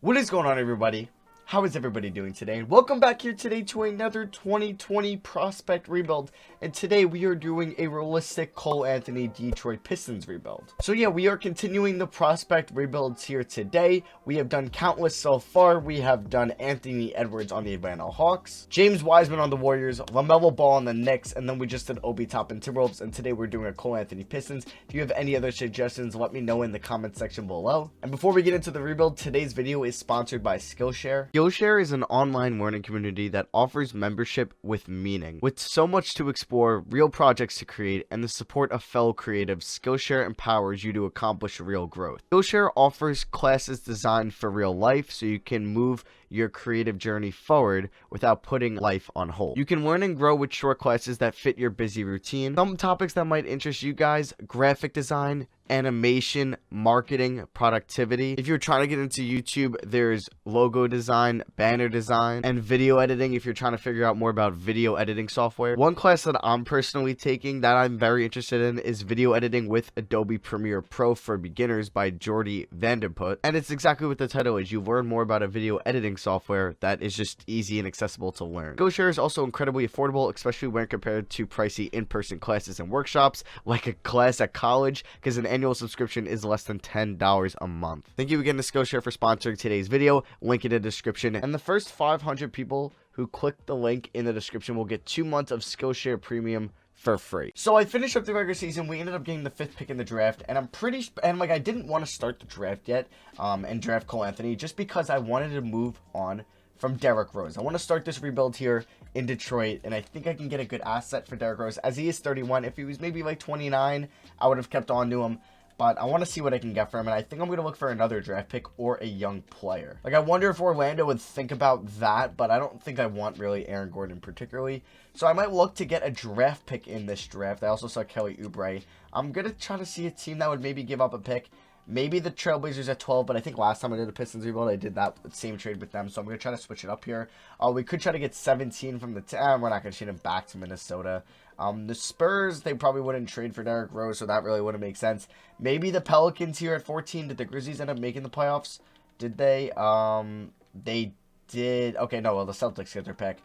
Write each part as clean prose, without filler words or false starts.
What is going on, everybody? How is everybody doing today? And welcome back here today to another 2020 prospect rebuild. And today we are doing a realistic Cole Anthony Detroit Pistons rebuild. So yeah, we are continuing the prospect rebuilds here today. We have done countless so far. We have done Anthony Edwards on the Atlanta Hawks, James Wiseman on the Warriors, LaMelo Ball on the Knicks, and then we just did Obi Toppin Timberwolves. And today we're doing a Cole Anthony Pistons. If you have any other suggestions, let me know in the comment section below. And before we get into the rebuild, today's video is sponsored by Skillshare. Skillshare is an online learning community that offers membership with meaning. With so much to explore, real projects to create, and the support of fellow creatives, Skillshare empowers you to accomplish real growth. Skillshare offers classes designed for real life so you can move your creative journey forward without putting life on hold. You can learn and grow with short classes that fit your busy routine. Some topics that might interest you guys: graphic design, animation, marketing, productivity. If you're trying to get into YouTube, there's logo design, banner design, and video editing if you're trying to figure out more about video editing software. One class that I'm personally taking that I'm very interested in is video editing with Adobe Premiere Pro for beginners by Jordy Vanderput. And it's exactly what the title is. You learn more about a video editing software that is just easy and accessible to learn. Skillshare is also incredibly affordable, especially when compared to pricey in-person classes and workshops like a class at college, because an annual subscription is less than $10 a month. Thank you again to Skillshare for sponsoring today's video. Link in the description. And the first 500 people who click the link in the description will get 2 months of Skillshare Premium for free. So I finished up the regular season. We ended up getting the 5th pick in the draft, and I didn't want to start the draft yet and draft Cole Anthony just because I wanted to move on from Derrick Rose. I want to start this rebuild here in Detroit, and I think I can get a good asset for Derrick Rose, as he is 31. If he was maybe like 29, I would have kept on to him. But I want to see what I can get for him, and I think I'm going to look for another draft pick or a young player. Like, I wonder if Orlando would think about that, but I don't think I want really Aaron Gordon particularly. So I might look to get a draft pick in this draft. I also saw Kelly Oubre. I'm going to try to see a team that would maybe give up a pick. Maybe the Trailblazers at 12, but I think last time I did a Pistons rebuild, I did that same trade with them. So I'm going to try to switch it up here. We could try to get 17 from the 10. We're not going to trade him back to Minnesota. The Spurs, they probably wouldn't trade for Derrick Rose, so that really wouldn't make sense. Maybe the Pelicans here at 14. Did the Grizzlies end up making the playoffs? Did they? They did. Okay, no, well, the Celtics get their pick.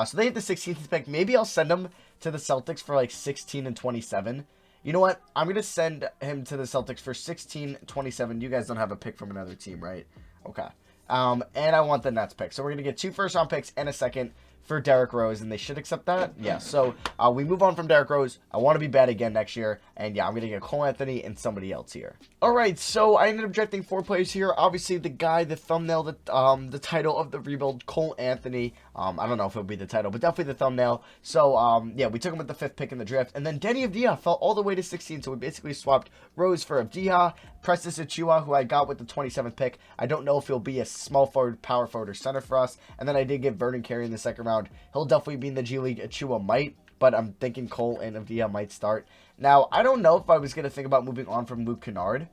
So they had the 16th pick. Maybe I'll send them to the Celtics for like 16 and 27. You know what? I'm going to send him to the Celtics for 16, 27. You guys don't have a pick from another team, right? Okay. And I want the Nets pick. So we're going to get 2 first-round picks and a second for Derrick Rose, and they should accept that. Yeah, so we move on from Derrick Rose. I want to be bad again next year, and yeah, I'm going to get Cole Anthony and somebody else here. All right, so I ended up drafting 4 players here. Obviously, the guy, the thumbnail, the title of the rebuild, Cole Anthony. I don't know if it'll be the title, but definitely the thumbnail. So, yeah, we took him with the 5th pick in the draft, and then Denny Avdija fell all the way to 16, so we basically swapped Rose for Avdija. Prestis Achiuwa, who I got with the 27th pick. I don't know if he'll be a small forward, power forward, or center for us. And then I did get Vernon Carey in the 2nd round. He'll definitely be in the G League. Achiuwa might, but I'm thinking Cole and Avdija might start. Now, I don't know if I was going to think about moving on from Luke Kennard,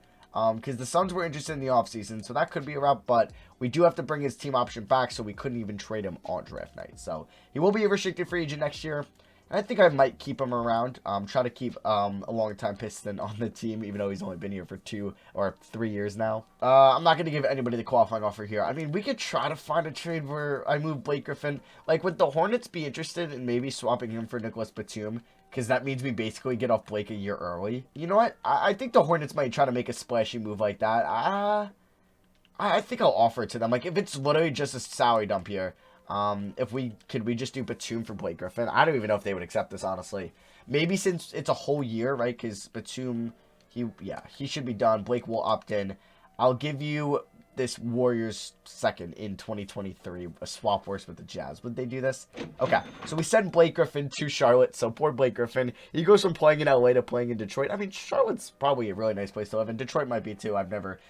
because the Suns were interested in the offseason, so that could be a route, but we do have to bring his team option back, so we couldn't even trade him on draft night. So he will be a restricted free agent next year. I think I might keep him around. Try to keep a long-time Piston on the team, even though he's only been here for 2 or 3 years now. I'm not going to give anybody the qualifying offer here. I mean, we could try to find a trade where I move Blake Griffin. Like, would the Hornets be interested in maybe swapping him for Nicholas Batum? Because that means we basically get off Blake a year early. You know what? I think the Hornets might try to make a splashy move like that. I think I'll offer it to them. Like, if it's literally just a salary dump here. Could we just do Batum for Blake Griffin? I don't even know if they would accept this, honestly. Maybe since it's a whole year, right? Because Batum, he should be done. Blake will opt in. I'll give you this Warriors 2nd in 2023, a swap worse with the Jazz. Would they do this? Okay, so we send Blake Griffin to Charlotte. So poor Blake Griffin. He goes from playing in LA to playing in Detroit. I mean, Charlotte's probably a really nice place to live, and Detroit might be too. I've never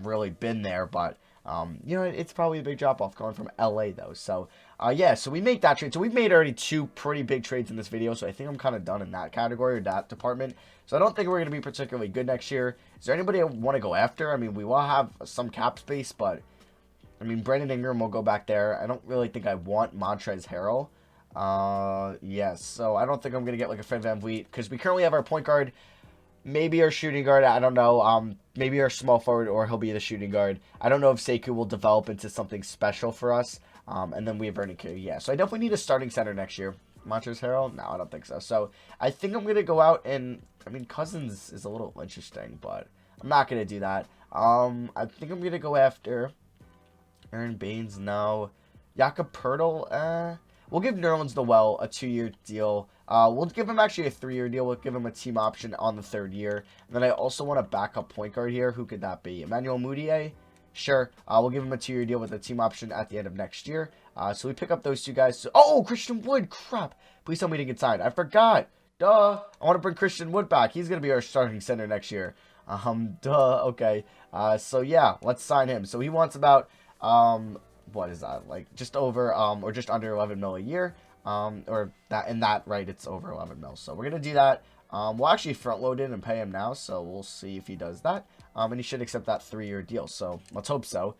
really been there, but you know, it's probably a big drop-off going from LA, though. So, yeah, so we make that trade. So we've made already 2 pretty big trades in this video, so I think I'm kind of done in that category or that department. So I don't think we're going to be particularly good next year. Is there anybody I want to go after? I mean, we will have some cap space, but, I mean, Brandon Ingram will go back there. I don't really think I want Montrezl Harrell. Yes, so I don't think I'm going to get, like, a Fred VanVleet, because we currently have our point guard maybe our shooting guard. I don't know. Maybe our small forward, or he'll be the shooting guard. I don't know if Sekou will develop into something special for us. And then we have Vernon Carey. Yeah, so I definitely need a starting center next year. Montrezl Harrell? No, I don't think so. So I think I'm gonna go out and, I mean, Cousins is a little interesting, but I'm not gonna do that. I think I'm gonna go after Aaron Baines. No, Jakob Poeltl. We'll give Nerlens Noel a 2-year deal. We'll give him actually a 3-year deal. We'll give him a team option on the 3rd year. And then I also want a backup point guard here. Who could that be? Emmanuel Mudiay? Sure. We'll give him a 2-year deal with a team option at the end of next year. So we pick up those two guys. Oh, Christian Wood. Crap. Please tell me to get signed. I forgot. Duh. I want to bring Christian Wood back. He's going to be our starting center next year. Duh. Okay. So yeah, let's sign him. So he wants about, what is that? Like just over, or just under 11 mil a year. Or that, in that, right, it's over 11 mil. So we're going to do that. We'll actually front load in and pay him now. So we'll see if he does that. And he should accept that 3-year deal. So let's hope so.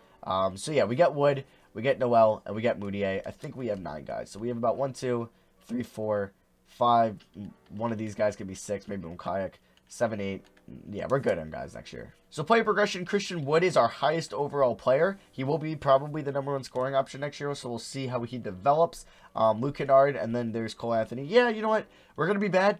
So yeah, we get Wood, we get Noel, and we get Mudiay. I think we have 9 guys. So we have about 1, 2, 3, 4, 5. One of these guys could be 6, maybe Kayak. 7, 8. Yeah, we're good on guys next year. So player progression, Christian Wood is our highest overall player. He will be probably the #1 scoring option next year, so we'll see how he develops. Luke Kennard, and then there's Cole Anthony. Yeah, you know what? We're going to be bad.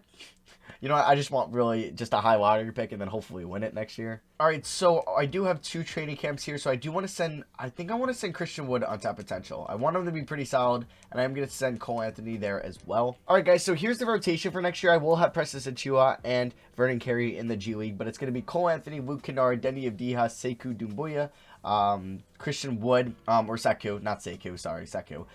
You know what? I just want really just a high lottery pick and then hopefully win it next year. All right, so I do have 2 training camps here. So I do want to send, I think I want to send Christian Wood on top potential. I want him to be pretty solid, and I'm going to send Cole Anthony there as well. All right, guys, so here's the rotation for next year. I will have Precious Achiuwa and Vernon Carey in the G League, but it's going to be Cole Anthony, Luke Kennard, Denny Avdija, Sekou Doumbouya, Christian Wood, or Sekou, not Sekou, sorry, Sekou.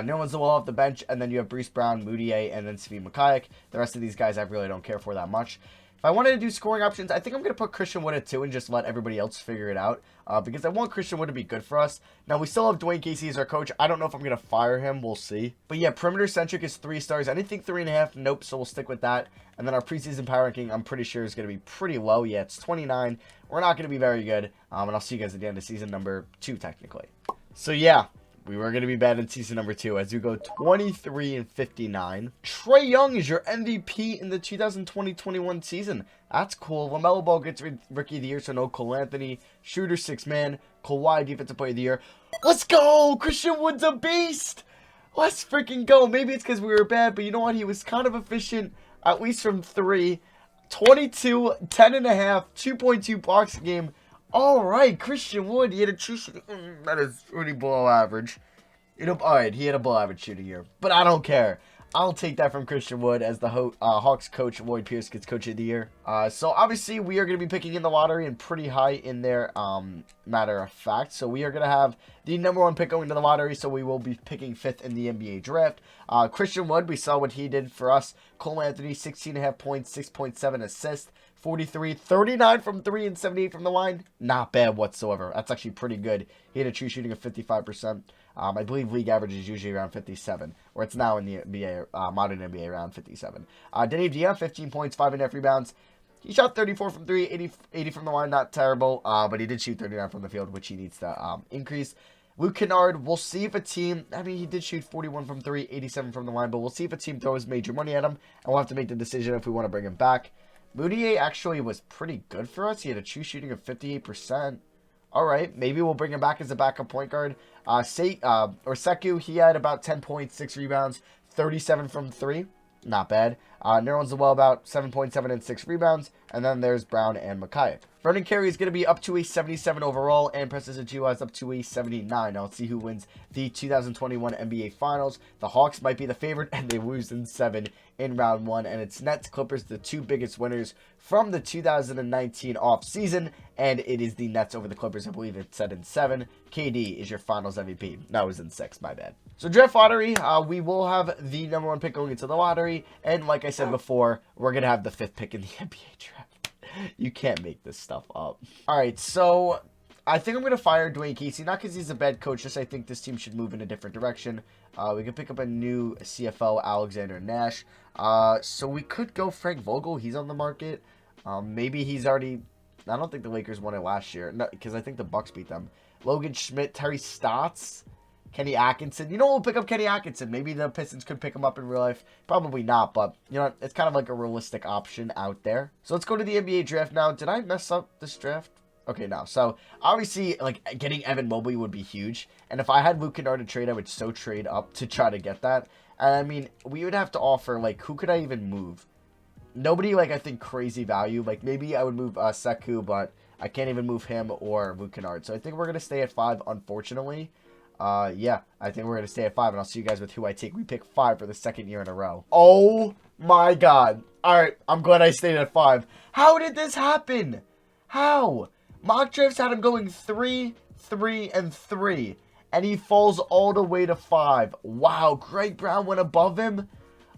No one's the wall off the bench, and then you have Bruce Brown, Mudiay, and then Svi Makayak. The rest of these guys I really don't care for that much. If I wanted to do scoring options, I think I'm going to put Christian Wood at 2 and just let everybody else figure it out. Because I want Christian Wood to be good for us. Now, we still have Dwayne Casey as our coach. I don't know if I'm going to fire him. We'll see. But yeah, perimeter centric is 3 stars. Anything 3.5, nope. So we'll stick with that. And then our preseason power ranking, I'm pretty sure is going to be pretty low. Yeah, it's 29. We're not going to be very good. And I'll see you guys at the end of season number 2, technically. So yeah. We were going to be bad in season number 2 as you go 23-59. Trae Young is your MVP in the 2020-21 season. That's cool. LaMelo Ball gets Rookie of the Year, so no Cole Anthony. Shooter 6-man. Kawhi Defensive Player of the Year. Let's go! Christian Wood's a beast! Let's freaking go. Maybe it's because we were bad, but you know what? He was kind of efficient, at least from 3. 22, 10.5, 2.2 blocks a game. All right, Christian Wood, he had a true shooting. That is pretty below average. Alright, he had a below average shooting here, but I don't care. I'll take that from Christian Wood as the Hawks coach. Lloyd Pierce gets Coach of the Year. So obviously we are going to be picking in the lottery and pretty high in there, matter of fact. So we are going to have the #1 pick going to the lottery. So we will be picking 5th in the NBA draft. Christian Wood, we saw what he did for us. Cole Anthony, 16.5 points, 6.7 assists. 43, 39 from 3, and 78 from the line. Not bad whatsoever. That's actually pretty good. He had a true shooting of 55%. I believe league average is usually around 57, or it's now in the NBA, modern NBA, around 57. Denny Avdija, 15 points, 5.5 rebounds. He shot 34 from 3, 80 from the line. Not terrible, but he did shoot 39 from the field, which he needs to increase. Luke Kennard, we'll see if a team, I mean, he did shoot 41 from 3, 87 from the line, but we'll see if a team throws major money at him, and we'll have to make the decision if we want to bring him back. Mudiay actually was pretty good for us. He had a true shooting of 58%. All right, maybe we'll bring him back as a backup point guard. Sekou, he had about 10 points, 6 rebounds, 37 from 3. Not bad. Nerlens Noel about 7.7 and 6 rebounds. And then there's Brown and Makayak. Vernon Carey is going to be up to a 77 overall, and Precious Achiuwa is up to a 79. Now let's see who wins the 2021 NBA Finals. The Hawks might be the favorite, and they lose in 7 in round 1. And it's Nets, Clippers, the 2 biggest winners from the 2019 offseason. And it is the Nets over the Clippers. I believe it's set in 7. KD is your Finals MVP. No, it was in 6. My bad. So draft lottery, we will have the #1 pick going into the lottery. And like I said before, we're going to have the 5th pick in the NBA draft. You can't make this stuff up. All right, so I think I'm going to fire Dwayne Casey. Not because he's a bad coach, just I think this team should move in a different direction. We could pick up a new CFO, Alexander Nash. So we could go Frank Vogel. He's on the market. Maybe he's already... I don't think the Lakers won it last year. No, because I think the Bucks beat them. Logan Schmidt, Terry Stotts. Kenny Atkinson. You know, we'll pick up Kenny Atkinson. Maybe the Pistons could pick him up in real life. Probably not, but, you know, it's kind of like a realistic option out there. So let's go to the NBA draft now. Did I mess up this draft? Okay, no. So, obviously, like, getting Evan Mobley would be huge. And if I had Luke Kennard to trade, I would so trade up to try to get that. And, I mean, we would have to offer, like, who could I even move? Nobody, like, I think crazy value. Like, maybe I would move Sekou, but I can't even move him or Luke Kennard. So, I think we're going to stay at 5, unfortunately. Yeah, I think we're going to stay at 5, and I'll see you guys with who I take. We pick 5 for the second year in a row. Oh, my God. All right, I'm glad I stayed at 5. How did this happen? How? Mock drafts had him going 3, 3, and 3, and he falls all the way to 5. Wow, Greg Brown went above him?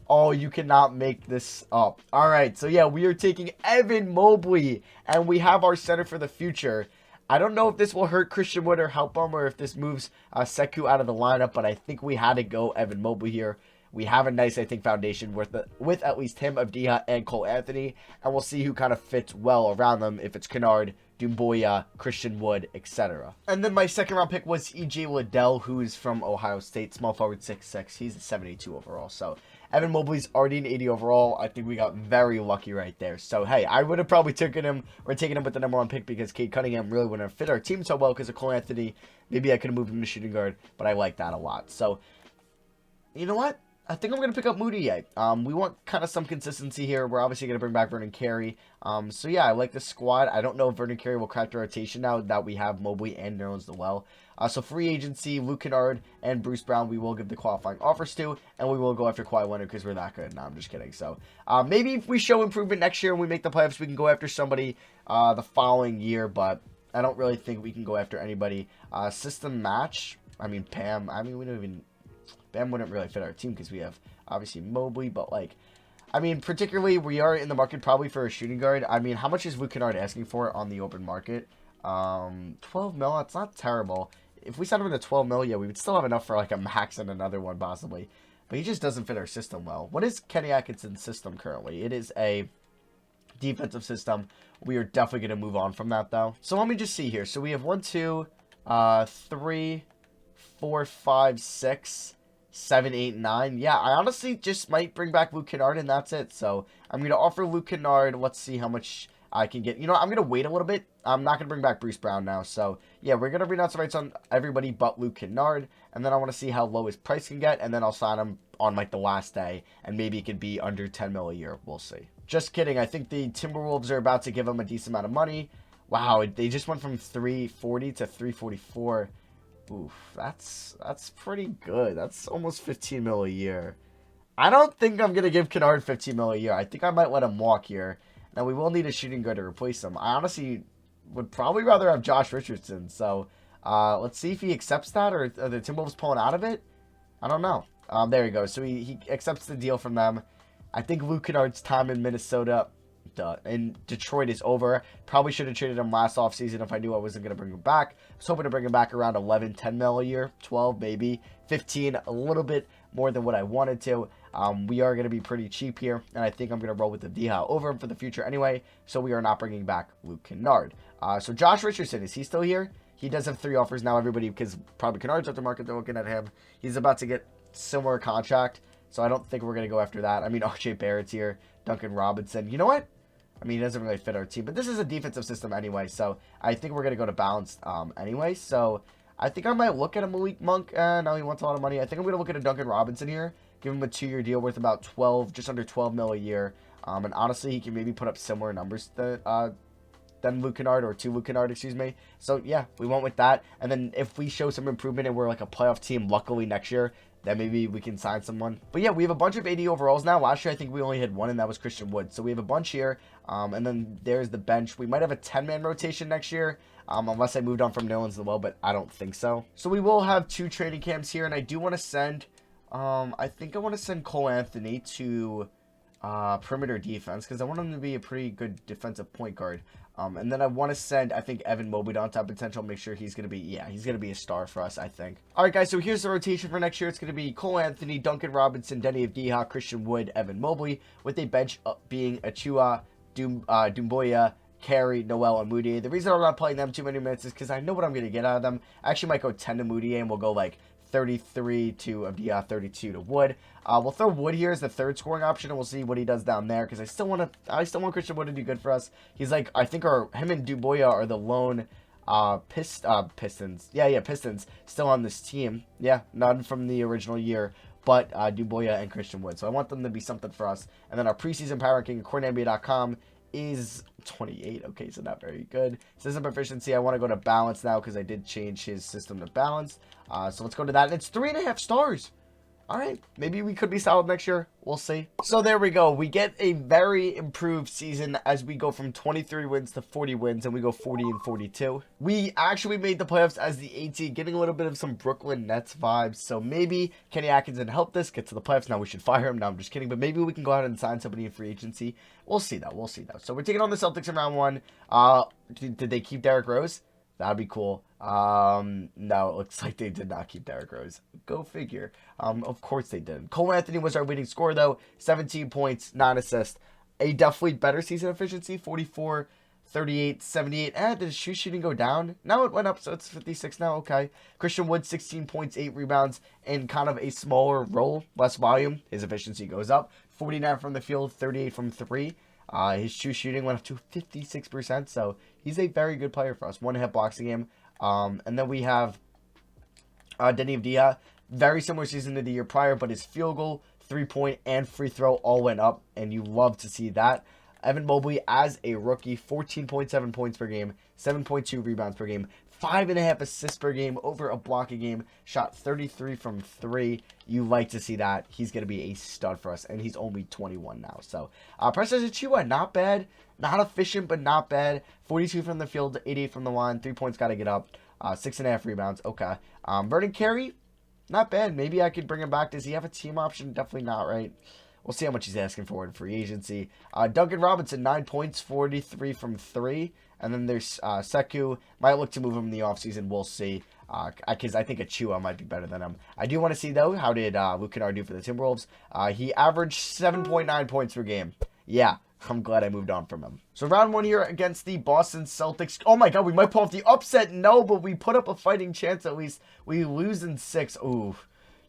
Oh, you cannot make this up. All right, so yeah, we are taking Evan Mobley, and we have our center for the future. I don't know if this will hurt Christian Wood or help him, or if this moves Sekou out of the lineup, but I think we had to go Evan Mobley here. We have a nice, I think, foundation with at least him, Avdija, and Cole Anthony, and we'll see who kind of fits well around them, if it's Kennard, Doumbouya, Christian Wood, etc. And then my second round pick was E.J. Liddell, who is from Ohio State, small forward, 6'6". He's a 72 overall, so Evan Mobley's already an 80 overall. I think we got very lucky right there. So, hey, I would have probably taken him with the #1 pick because Cade Cunningham really wouldn't have fit our team so well because of Cole Anthony. Maybe I could have moved him to shooting guard, but I like that a lot. So, you know what? I think I'm going to pick up Moutier. We want kind of some consistency here. We're obviously going to bring back Vernon Carey. So, yeah, I like the squad. I don't know if Vernon Carey will crack the rotation now that we have Mobley and Nerlens Noel. So, free agency, Luke Kennard and Bruce Brown, we will give the qualifying offers to, and we will go after Kawhi Leonard because we're that good. No, I'm just kidding. So, maybe if we show improvement next year and we make the playoffs, we can go after somebody the following year, but I don't really think we can go after anybody. System match, I mean, Pam, I mean, we don't even... Bam wouldn't really fit our team because we have, obviously, Mobley, but, like, I mean, particularly, we are in the market probably for a shooting guard. I mean, how much is Luke Kennard asking for on the open market? 12 mil, that's not terrible. If we signed him to 12 mil, yeah, we would still have enough for, like, a max and another one, possibly. But he just doesn't fit our system well. What is Kenny Atkinson's system currently? It is a defensive system. We are definitely going to move on from that, though. So let me just see here. So we have 1, 2, 3, 4, 5, 6... 7, 8, 9. Yeah, I honestly just might bring back Luke Kennard, and that's it. So, I'm going to offer Luke Kennard. Let's see how much I can get. You know, I'm going to wait a little bit. I'm not going to bring back Bruce Brown now. So, yeah, we're going to renounce the rights on everybody but Luke Kennard. And then I want to see how low his price can get. And then I'll sign him on, like, the last day. And maybe it could be under 10 mil a year. We'll see. Just kidding. I think the Timberwolves are about to give him a decent amount of money. Wow, they just went from 340 to 344. Oof, that's pretty good. That's almost 15 mil a year. I don't think I'm going to give Kennard 15 mil a year. I think I might let him walk here. Now, we will need a shooting guard to replace him. I honestly would probably rather have Josh Richardson. So, let's see if he accepts that, or are the Timberwolves pulling out of it? I don't know. There you go. So, he accepts the deal from them. I think Luke Kennard's time in Minnesota... in Detroit is over. Probably should have traded him last offseason if I knew I wasn't going to bring him back. I was hoping to bring him back around 11, 10 mil a year, 12 maybe, 15, a little bit more than what I wanted to. We are going to be pretty cheap here, and I think I'm going to roll with the Avdija over him for the future anyway, so we are not bringing back Luke Kennard. So Josh Richardson, is he still here? He does have 3 offers now, everybody, because probably Kennard's at the market. They're looking at him. He's about to get similar contract, so I don't think we're going to go after that. I mean, RJ Barrett's here, Duncan Robinson. You know what? I mean, he doesn't really fit our team, but this is a defensive system anyway, so I think we're going to go to balanced anyway. So I think I might look at a Malik Monk. No, he wants a lot of money. I think I'm going to look at a Duncan Robinson here, give him a 2-year deal worth about 12, just under 12 mil a year. And honestly, he can maybe put up similar numbers than Luke Kennard, or to Luke Kennard, excuse me. So yeah, we went with that. And then if we show some improvement and we're like a playoff team, luckily next year, then maybe we can sign someone. But yeah, we have a bunch of 80 overalls now. Last year, I think we only had 1, and that was Christian Wood. So we have a bunch here. And then there's the bench. We might have a 10-man rotation next year, unless I moved on from Nerlens Noel, but I don't think so. So we will have 2 training camps here, and I do want to send, I think I want to send Cole Anthony to perimeter defense, because I want him to be a pretty good defensive point guard. And then I want to send, I think, Evan Mobley to on-top potential. Make sure he's going to be, yeah, he's going to be a star for us, I think. All right, guys, so here's the rotation for next year. It's going to be Cole Anthony, Duncan Robinson, Denny Avdija, Christian Wood, Evan Mobley, with a bench being Achua, Doumbouya, Carey, Noel, and Moutier. The reason I'm not playing them too many minutes is because I know what I'm going to get out of them. I actually might go 10 to Moutier, and we'll go, like, 33 to Abdia, 32 to Wood. We'll throw Wood here as the third scoring option, and we'll see what he does down there, because I still want Christian Wood to do good for us. He's like, I think him and Dubois are the lone Pistons. Yeah, Pistons still on this team. Yeah, none from the original year, but Dubois and Christian Wood. So I want them to be something for us. And then our preseason power ranking, according to NBA.com, is 28. Okay, so not very good. System proficiency, I want to go to balance now because I did change his system to balance. So let's go to that. And it's 3.5 stars. All right, maybe we could be solid next year. We'll see. So there we go. We get a very improved season as we go from 23 wins to 40 wins, and we go 40 and 42. We actually made the playoffs as the 8 getting a little bit of some Brooklyn Nets vibes. So maybe Kenny Atkinson helped us get to the playoffs. Now we should fire him. No, I'm just kidding. But maybe we can go out and sign somebody in free agency. We'll see though. We'll see though. So we're taking on the Celtics in round 1. Did they keep Derrick Rose? That'd be cool. No, it looks like they did not keep Derrick Rose. Go figure. Of course they did. Cole Anthony was our leading scorer, though. 17 points, 9 assists. A definitely better season efficiency. 44, 38, 78. Did his shooting go down? Now it went up, so it's 56 now. Okay. Christian Wood, 16 points, 8 rebounds, and kind of a smaller role, less volume. His efficiency goes up. 49 from the field, 38 from 3. His shooting went up to 56%, so he's a very good player for us. 1.5 blocks a game. And then we have Denny Avdia. Very similar season to the year prior, but his field goal, 3-point, and free throw all went up, and you love to see that. Evan Mobley, as a rookie, 14.7 points per game, 7.2 rebounds per game, 5.5 assists per game, over a block a game, shot 33 from 3. You like to see that. He's going to be a stud for us, and he's only 21 now. So, Precious Achiuwa, not bad. Not efficient, but not bad. 42 from the field, 88 from the line. 3 points got to get up. 6.5 rebounds. Okay. Vernon Carey, not bad. Maybe I could bring him back. Does he have a team option? Definitely not, right? We'll see how much he's asking for in free agency. Duncan Robinson, 9 points, 43 from 3. And then there's Sekou. Might look to move him in the offseason. We'll see. Because I think Achiuwa might be better than him. I do want to see, though, how did Luke Kennard do for the Timberwolves? He averaged 7.9 points per game. Yeah, I'm glad I moved on from him. So round 1 here against the Boston Celtics. Oh, my God, we might pull off the upset. No, but we put up a fighting chance at least. We lose in 6. Ooh.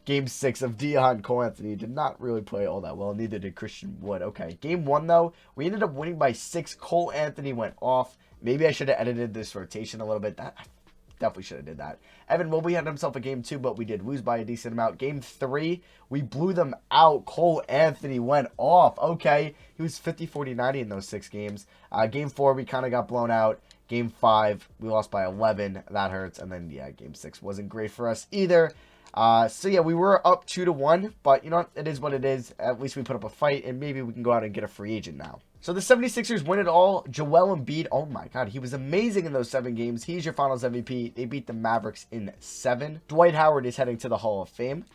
Game 6 of Dion Cole Anthony did not really play all that well. Neither did Christian Wood. Okay, game 1, though, we ended up winning by 6. Cole Anthony went off. Maybe I should have edited this rotation a little bit. I definitely should have did that. Evan Mobley had himself a game 2, but we did lose by a decent amount. Game 3, we blew them out. Cole Anthony went off. Okay, he was 50, 40, 90 in those 6 games. Game 4, we kind of got blown out. Game 5, we lost by 11. That hurts. And then, yeah, game 6 wasn't great for us either. So yeah, we were up 2-1, but you know what? It is what it is. At least we put up a fight, and maybe we can go out and get a free agent now. So the 76ers win it all. Joel Embiid, oh my God, he was amazing in those 7 games. He's your finals MVP. They beat the Mavericks in 7. Dwight Howard is heading to the Hall of Fame.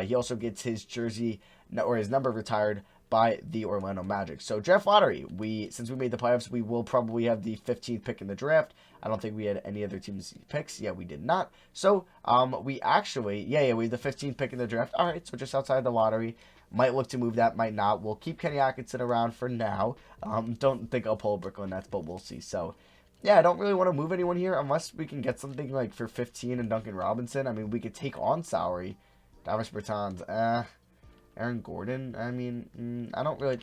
He also gets his jersey, or his number, retired by the Orlando Magic. So draft lottery, since we made the playoffs, we will probably have the 15th pick in the draft. I don't think we had any other teams' picks. Yeah, we did not. So we actually, we have the 15th pick in the draft. All right, so just outside the lottery. Might look to move that, might not. We'll keep Kenny Atkinson around for now. Don't think I'll pull Brooklyn Nets, but we'll see. So yeah, I don't really want to move anyone here unless we can get something like for 15 and Duncan Robinson. I mean, we could take on salary. Davis Bertans, Aaron Gordon, I mean, I don't really...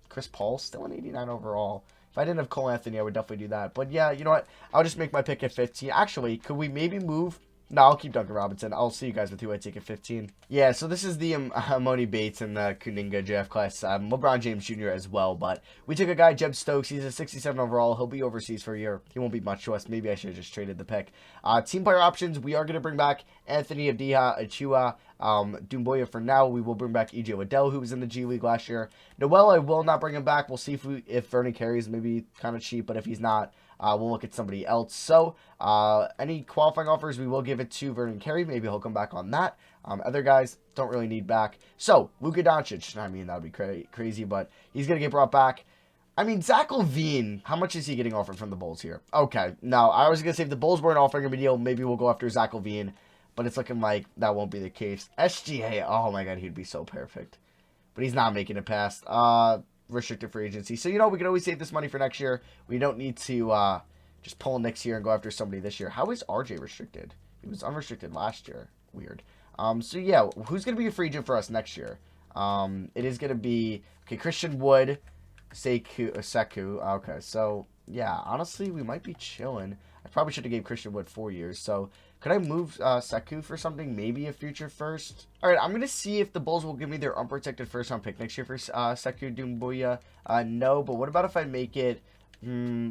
Chris Paul, still an 89 overall. If I didn't have Cole Anthony, I would definitely do that. But yeah, you know what? I'll just make my pick at 15. Actually, could we maybe move... No, I'll keep Duncan Robinson. I'll see you guys with who I take at 15. Yeah, so this is the Amoni Bates and the Kuninga draft class. LeBron James Jr. as well, but we took a guy, Jeb Stokes. He's a 67 overall. He'll be overseas for a year. He won't be much to us. Maybe I should have just traded the pick. Team player options, we are going to bring back Anthony Abdiha, Achiuwa, Doumbouya for now. We will bring back EJ Liddell, who was in the G League last year. Noel, I will not bring him back. We'll see if Vernon Carey is maybe kind of cheap, but if he's not, we'll look at somebody else. So, any qualifying offers, we will give it to Vernon Carey. Maybe he'll come back on that. Other guys don't really need back. So, Luka Doncic. I mean, that would be crazy, but he's going to get brought back. I mean, Zach LaVine, how much is he getting offered from the Bulls here? Okay, no, I was going to say if the Bulls weren't offering him a deal, maybe we'll go after Zach LaVine, but it's looking like that won't be the case. SGA, oh my God, he'd be so perfect. But he's not making it past restricted free agency. So, you know, we can always save this money for next year. We don't need to just pull next year and go after somebody this year. How is RJ restricted? He was unrestricted last year. Weird. So yeah, who's going to be a free agent for us next year? It is going to be, okay, Christian Wood, Sekou. Okay, so yeah, honestly, we might be chilling. I probably should have gave Christian Wood 4 years. So could I move Sekou for something? Maybe a future first? All right, I'm going to see if the Bulls will give me their unprotected first round pick next year for Sekou Doumbouya. No, but what about if I make it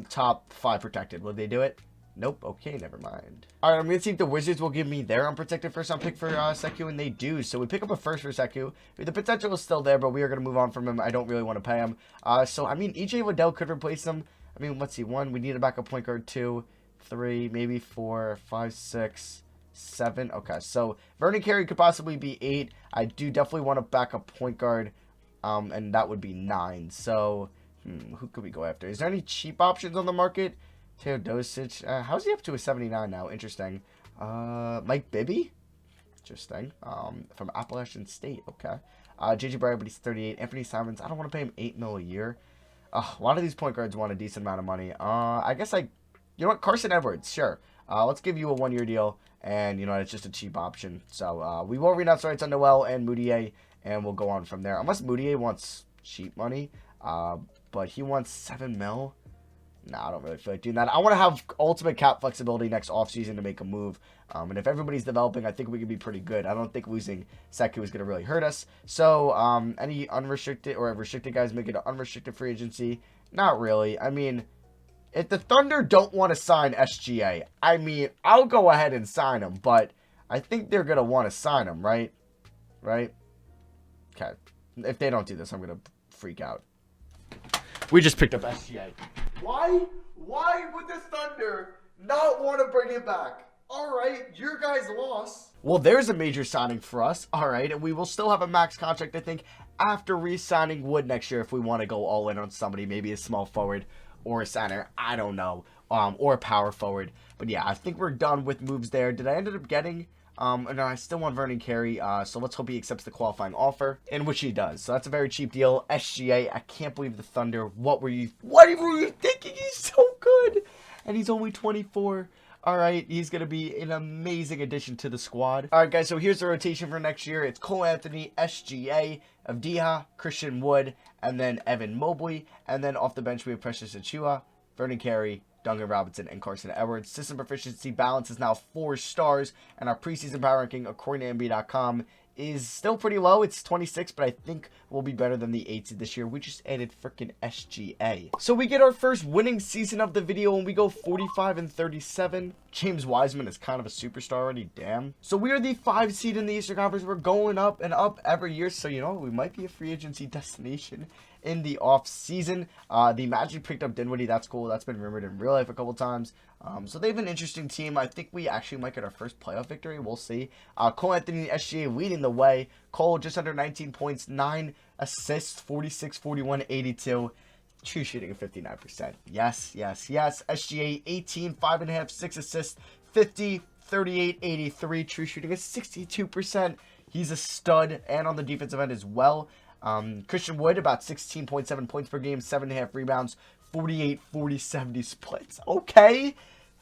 top 5 protected? Will they do it? Nope. Okay, never mind. All right, I'm going to see if the Wizards will give me their unprotected first round pick for Sekou, and they do. So we pick up a first for Sekou. The potential is still there, but we are going to move on from him. I don't really want to pay him. So, I mean, EJ Liddell could replace him. I mean, let's see. 1, we need a backup point guard. 2, 3, maybe 4, 5, 6, 7. Okay, so Vernon Carey could possibly be 8. I do definitely want a backup point guard, and that would be 9. So, who could we go after? Is there any cheap options on the market? Teodosic. How's he up to a 79 now? Interesting. Mike Bibby? Interesting. From Appalachian State. Okay. JJ Bryant, but he's 38. Anthony Simons. I don't want to pay him $8 million a year. A lot of these point guards want a decent amount of money. I guess you know what? Carson Edwards. Sure. Let's give you a 1-year deal. And, you know, it's just a cheap option. So, we will renounce rights on Noel and Moutier. And we'll go on from there. Unless Moutier wants cheap money. But he wants $7 million. Nah, I don't really feel like doing that. I want to have ultimate cap flexibility next offseason to make a move. And if everybody's developing, I think we can be pretty good. I don't think losing Sekou is going to really hurt us. So, any unrestricted or restricted guys make it an unrestricted free agency? Not really. I mean, if the Thunder don't want to sign SGA, I mean, I'll go ahead and sign him. But I think they're going to want to sign him, right? Right? Okay. If they don't do this, I'm going to freak out. We just picked up SGA. Why would the Thunder not want to bring it back? All right, your guys' loss. Well, there's a major signing for us. All right, and we will still have a max contract, I think, after re-signing Wood next year if we want to go all in on somebody, maybe a small forward or a center. I don't know, or a power forward. But yeah, I think we're done with moves there. Did I end up getting... no, I still want Vernon Carey, so let's hope he accepts the qualifying offer, in which he does. So that's a very cheap deal. SGA, I can't believe the Thunder. What were you thinking? He's so good, and he's only 24. All right, he's going to be an amazing addition to the squad. All right, guys, so here's the rotation for next year. It's Cole Anthony, SGA, Avdija, Christian Wood, and then Evan Mobley. And then off the bench, we have Precious Achiuwa, Vernon Carey, Duncan Robinson, and Carson Edwards. System proficiency balance is now 4 stars, and our preseason power ranking, according to NBA.com, is still pretty low. It's 26, but I think we'll be better than the 8 seed this year. We just added freaking SGA. So we get our first winning season of the video, and we go 45-37. James Wiseman is kind of a superstar already, damn. So we are the 5 seed in the Eastern Conference. We're going up and up every year, so you know, we might be a free agency destination in the off season. The Magic picked up Dinwiddie. That's cool. That's been rumored in real life a couple times. So they have an interesting team. I think we actually might get our first playoff victory. We'll see. Cole Anthony and SGA leading the way. Cole just under 19 points, 9 assists, 46, 41, 82. True shooting of 59%. Yes, yes, yes. SGA 18, 5.5, 6 assists, 50, 38, 83. True shooting is 62%. He's a stud, and on the defensive end as well. Christian Wood, about 16.7 points per game, 7.5 rebounds, 48, 40, 70 splits. Okay.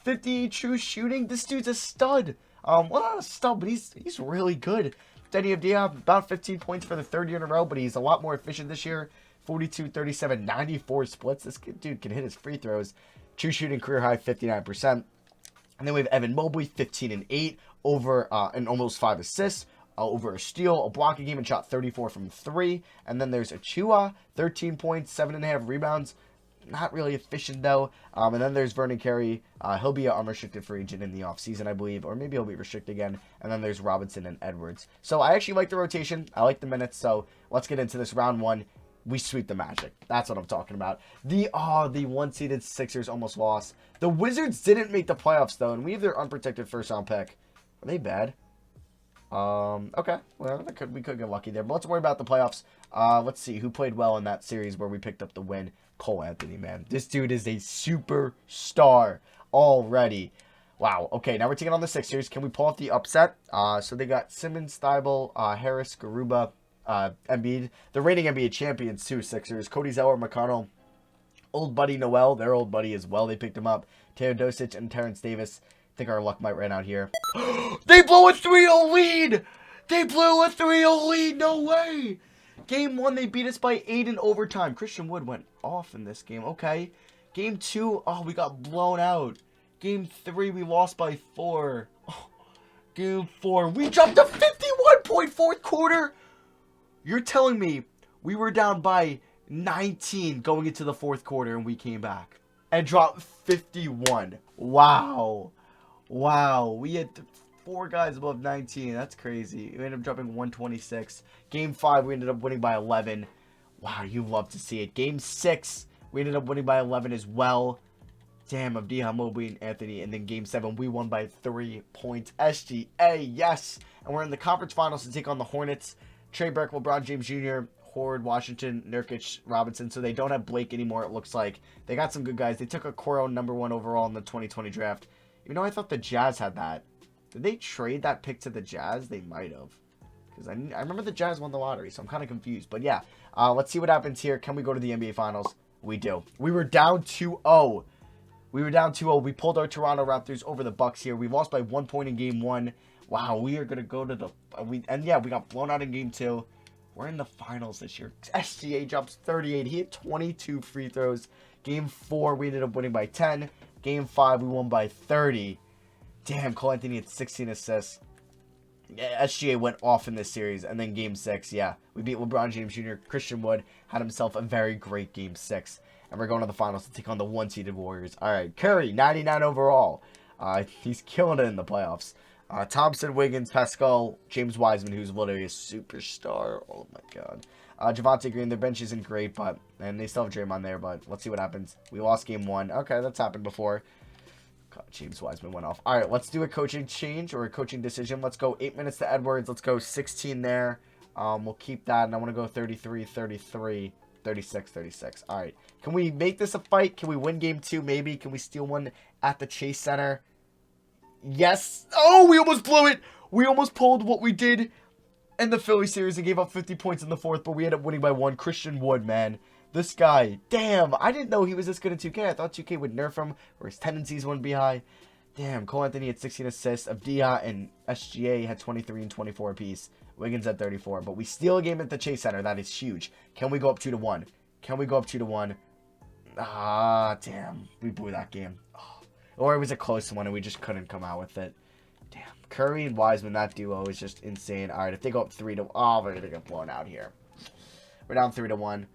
50 true shooting. This dude's a stud. Well, not a stud, but he's really good. Denny Avdija, about 15 points for the 3rd year in a row, but he's a lot more efficient this year. 42, 37, 94 splits. This dude can hit his free throws. True shooting career high, 59%. And then we have Evan Mobley, 15 and 8, over and almost 5 assists. Over a steal, a blocking game, and shot 34 from 3. And then there's Achiuwa, 13 points, 7.5 rebounds. Not really efficient, though. And then there's Vernon Carey. He'll be an unrestricted free agent in the offseason, I believe. Or maybe he'll be restricted again. And then there's Robinson and Edwards. So I actually like the rotation. I like the minutes. So let's get into this round 1. We sweep the Magic. That's what I'm talking about. The 1-seeded Sixers almost lost. The Wizards didn't make the playoffs, though. And we have their unprotected first-round pick. Are they bad? Okay. Well, we could get lucky there. But let's worry about the playoffs. Let's see who played well in that series where we picked up the win. Cole Anthony, man. This dude is a superstar already. Wow. Okay, now we're taking on the Sixers. Can we pull off the upset? So they got Simmons, Thibault, Harris, Garuba, Embiid. The reigning NBA champions, too, Sixers. Cody Zeller, McConnell, old buddy Noel, their old buddy as well. They picked him up. Teodosic and Terrence Davis. I think our luck might run out here. They blow a 3-0 lead! They blew a 3-0 lead. No way. Game 1, they beat us by 8 in overtime. Christian Wood went off in this game. Okay. Game 2, oh, we got blown out. Game 3, we lost by 4. Oh, game 4, we jumped to 51 point fourth quarter. You're telling me we were down by 19 going into the fourth quarter and we came back and dropped 51. Wow. Wow. We had 4 guys above 19. That's crazy. We ended up dropping 126. Game 5, we ended up winning by 11. Wow, you love to see it. Game 6, we ended up winning by 11 as well. Damn, of Mobley and Anthony. And then Game 7, we won by 3 points. SGA, yes. And we're in the conference finals to take on the Hornets. Trey Burke, LeBron James Jr., Horde, Washington, Nurkic, Robinson. So they don't have Blake anymore, it looks like. They got some good guys. They took Okoro #1 overall in the 2020 draft. Even though I thought the Jazz had that. Did they trade that pick to the Jazz? They might have. Because I remember the Jazz won the lottery, so I'm kind of confused. But yeah, let's see what happens here. Can we go to the NBA Finals? We do. We were down 2-0. We were down 2-0. We pulled our Toronto Raptors over the Bucks here. We lost by 1 point in Game 1. Wow, we are going to go to the... And yeah, we got blown out in Game 2. We're in the finals this year. SGA drops 38. He hit 22 free throws. Game 4, we ended up winning by 10. Game 5, we won by 30. Damn, Cole Anthony had 16 assists. Yeah, SGA went off in this series. And then Game 6, yeah. We beat LeBron James Jr. Christian Wood had himself a very great Game 6. And we're going to the finals to take on the 1-seeded Warriors. All right, Curry, 99 overall. He's killing it in the playoffs. Thompson, Wiggins, Pascal, James Wiseman, who's literally a superstar. Oh, my God. Javonte Green, their bench isn't great, and they still have Draymond there, but let's see what happens. We lost Game 1. Okay, that's happened before. God, James Wiseman went off. All right, let's do a coaching change or a coaching decision. Let's go 8 minutes to Edwards. Let's go 16 there. We'll keep that, and I want to go 33, 33, 36, 36. All right. Can we make this a fight? Can we win Game 2 maybe? Can we steal one at the Chase Center? Yes. Oh, we almost blew it. We almost pulled what we did in the Philly series and gave up 50 points in the fourth, but we ended up winning by 1. Christian Wood, man. This guy, damn, I didn't know he was this good in 2K. I thought 2K would nerf him or his tendencies wouldn't be high. Damn, Cole Anthony had 16 assists. Avdia and SGA had 23 and 24 apiece. Wiggins had 34, but we steal a game at the Chase Center. That is huge. Can we go up 2-1? Can we go up 2-1? Ah, damn, we blew that game. Oh. Or it was a close one and we just couldn't come out with it. Damn. Curry and Wiseman, that duo is just insane. All right, if they go up 3-1. Oh, we're going to get blown out here. We're down 3-1.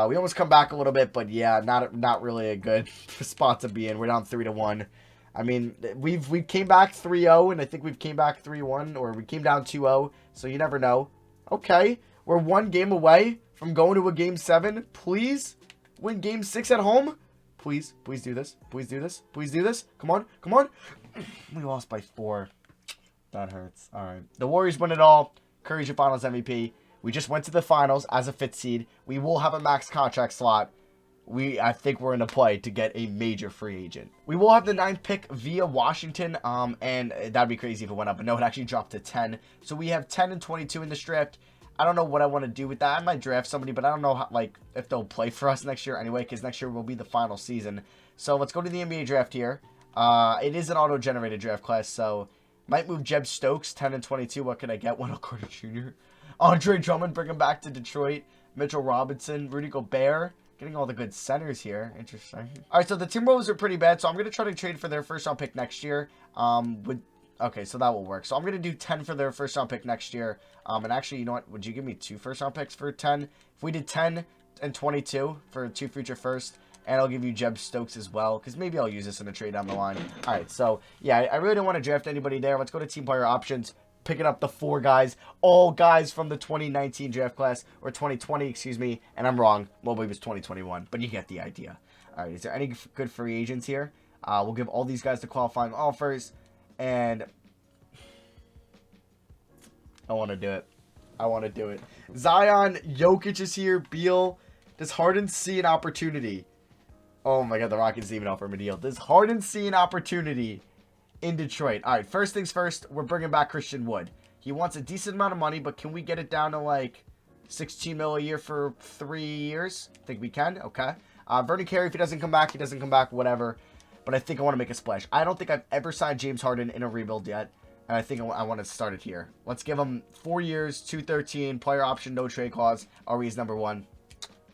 We almost come back a little bit, but yeah, not really a good spot to be in. We're down 3-1. I mean, we came back 3-0, and I think we've came back 3-1, or we came down 2-0, so you never know. Okay, we're 1 game away from going to a Game 7. Please win Game 6 at home. Please do this. Please do this. Please do this. Come on. Come on. We lost by 4. That hurts. All right. The Warriors win it all. Curry's your finals MVP. We just went to the finals as a 5th seed. We will have a max contract slot. I think we're in a play to get a major free agent. We will have the 9th pick via Washington. And that'd be crazy if it went up. But no, it actually dropped to 10. So we have 10 and 22 in this draft. I don't know what I want to do with that. I might draft somebody, but I don't know how, if they'll play for us next year anyway, because next year will be the final season. So let's go to the NBA draft here. It is an auto-generated draft class, so might move Jeb Stokes, 10 and 22. What can I get? Wendell Carter Jr. Andre Drummond, bring him back to Detroit. Mitchell Robinson, Rudy Gobert. Getting all the good centers here. Interesting. All right, so the Timberwolves are pretty bad, so I'm going to try to trade for their first-round pick next year. Okay, so that will work. So I'm going to do 10 for their first-round pick next year. And actually, you know what? Would you give me 2 first-round picks for 10? If we did 10 and 22 for 2 future first, and I'll give you Jeb Stokes as well, because maybe I'll use this in a trade down the line. All right, so, yeah, I really don't want to draft anybody there. Let's go to team player options. Picking up the 4 guys, all guys from the 2019 draft class, or 2020, excuse me, and I'm wrong. Mobley was 2021, but you get the idea. All right, is there any good free agents here? We'll give all these guys the qualifying offers. And I want to do it. I want to do it. Zion, Jokic is here. Beal. Does Harden see an opportunity? Oh my God, the Rockets even offer him a deal. Does Harden see an opportunity in Detroit? All right, first things first, we're bringing back Christian Wood. He wants a decent amount of money, but can we get it down to like 16 mil a year for 3 years? I think we can. Okay. Vernon Carey, if he doesn't come back, whatever. But I think I want to make a splash. I don't think I've ever signed James Harden in a rebuild yet. And I think I want to start it here. Let's give him 4 years, 213, player option, no trade clause. He's number 1.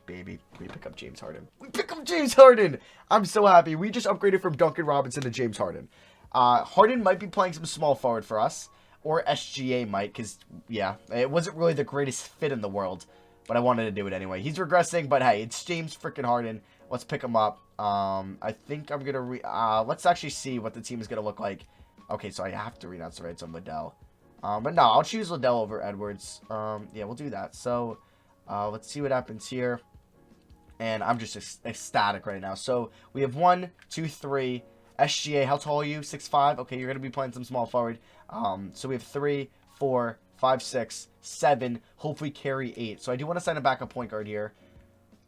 Baby, we pick up James Harden. We pick up James Harden! I'm so happy. We just upgraded from Duncan Robinson to James Harden. Harden might be playing some small forward for us. Or SGA might, because, yeah, it wasn't really the greatest fit in the world. But I wanted to do it anyway. He's regressing, but hey, it's James freaking Harden. Let's pick him up. I think I'm going to let's actually see what the team is going to look like. Okay, so I have to renounce the rights on Liddell. But no, I'll choose Liddell over Edwards. Yeah, we'll do that. So, let's see what happens here. And I'm just ecstatic right now. So, we have 1, 2, 3. SGA, how tall are you? 6'5"? Okay, you're going to be playing some small forward. So, we have 3, 4, 5, 6, 7. Hopefully, carry 8. So, I do want to sign a backup point guard here.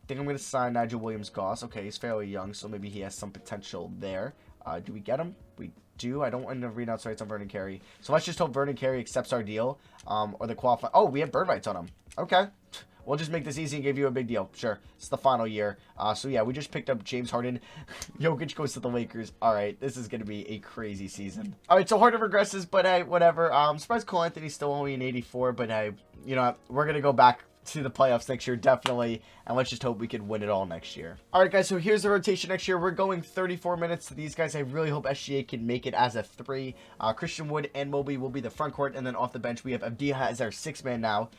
I think I'm going to sign Nigel Williams-Goss. Okay, he's fairly young, so maybe he has some potential there. Do we get him? We do. I don't want to renounce rights on Vernon Carey. So let's just hope Vernon Carey accepts our deal. Or the qualify. Oh, we have bird rights on him. Okay. We'll just make this easy and give you a big deal. Sure. It's the final year. So yeah, we just picked up James Harden. Jokic goes to the Lakers. Alright, this is going to be a crazy season. Alright, so Harden regresses, but hey, whatever. I'm surprised Cole Anthony's still only an 84, but hey, you know, we're going to go back to the playoffs next year, definitely, and let's just hope we can win it all next year. Alright guys, so here's the rotation next year. We're going 34 minutes to these guys. I really hope SGA can make it as a 3. Christian Wood and Mobley will be the front court, and then off the bench we have Avdija as our 6th man now.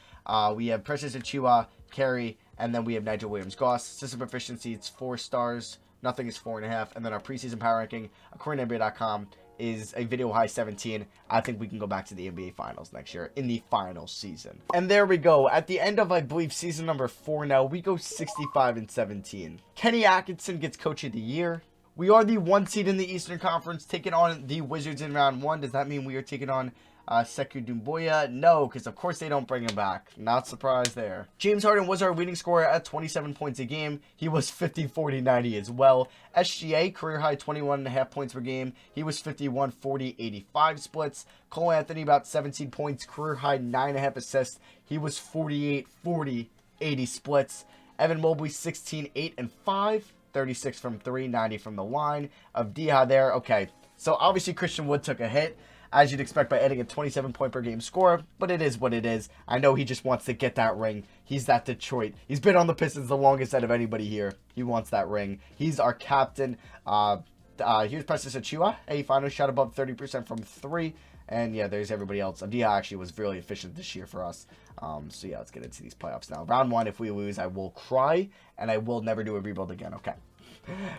We have Precious Achiuwa, Carey, and then we have Nigel Williams-Goss. System efficiency, it's 4 stars. Nothing is 4.5. And then our preseason power ranking, according to NBA.com, is a video high 17. I think we can go back to the NBA Finals next year in the final season. And there we go. At the end of, I believe, season number 4 now, we go 65-17. Kenny Atkinson gets Coach of the Year. We are the 1 seed in the Eastern Conference, taking on the Wizards in round 1. Does that mean we are taking on Sekou Doumbouya? No, because of course they don't bring him back. Not surprised there. James Harden was our leading scorer at 27 points a game. He was 50, 40, 90 as well. SGA, career high 21.5 points per game. He was 51, 40, 85 splits. Cole Anthony, about 17 points, career high 9.5 assists. He was 48, 40, 80 splits. Evan Mobley, 16, 8, and 5. 36 from 3, 90 from the line. Avdija there. Okay, so obviously Christian Wood took a hit, as you'd expect, by adding a 27 point per game score, but it is what it is. I know he just wants to get that ring. He's that Detroit. He's been on the Pistons the longest out of anybody here. He wants that ring. He's our captain. Here's Precious Achiuwa. He finally shot above 30% from 3. And yeah, there's everybody else. Avdija actually was really efficient this year for us. So yeah, let's get into these playoffs now. Round 1, if we lose, I will cry, and I will never do a rebuild again. Okay.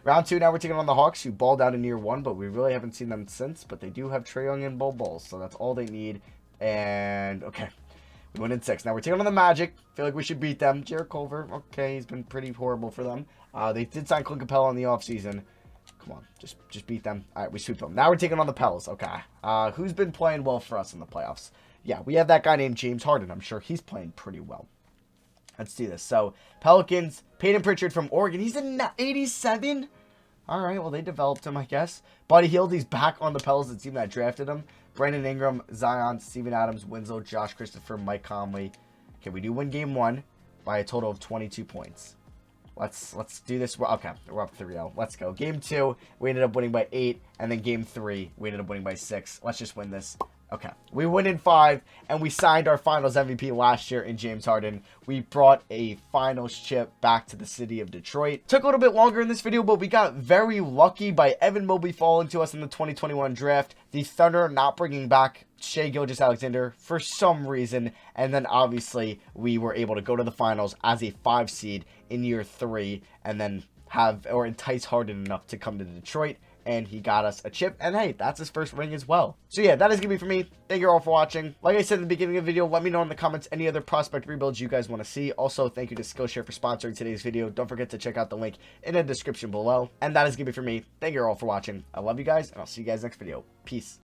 Round 2, now we're taking on the Hawks, who balled out in year 1, but we really haven't seen them since. But they do have Trae Young and Bol Bol, so that's all they need. And, okay, we went in 6. Now we're taking on the Magic. Feel like we should beat them. Jarrett Culver, okay, he's been pretty horrible for them. They did sign Clint Capella in the offseason. Come on, just beat them. All right, we sweep them. Now we're taking on the Pels, okay. Who's been playing well for us in the playoffs? Yeah, we have that guy named James Harden. I'm sure he's playing pretty well. Let's do this. So, Pelicans, Peyton Pritchard from Oregon. He's in 87? All right, well, they developed him, I guess. Buddy Hield, he's back on the Pels, the team that drafted him. Brandon Ingram, Zion, Steven Adams, Winslow, Josh Christopher, Mike Conley. Okay, we do win game 1 by a total of 22 points. Let's do this. Okay, we're up 3-0. Let's go. Game 2, we ended up winning by 8. And then game 3, we ended up winning by 6. Let's just win this. Okay, we win in 5, and we signed our Finals MVP last year in James Harden. We brought a Finals chip back to the city of Detroit. Took a little bit longer in this video, but we got very lucky by Evan Mobley falling to us in the 2021 draft. The Thunder not bringing back Shai Gilgeous-Alexander for some reason, and then obviously we were able to go to the Finals as a 5 seed in year 3, and then entice Harden enough to come to Detroit. And he got us a chip, and hey, that's his first ring as well. So yeah, that is going to be for me. Thank you all for watching. Like I said in the beginning of the video, let me know in the comments any other prospect rebuilds you guys want to see. Also, thank you to Skillshare for sponsoring today's video. Don't forget to check out the link in the description below. And that is going to be for me. Thank you all for watching. I love you guys, and I'll see you guys next video. Peace.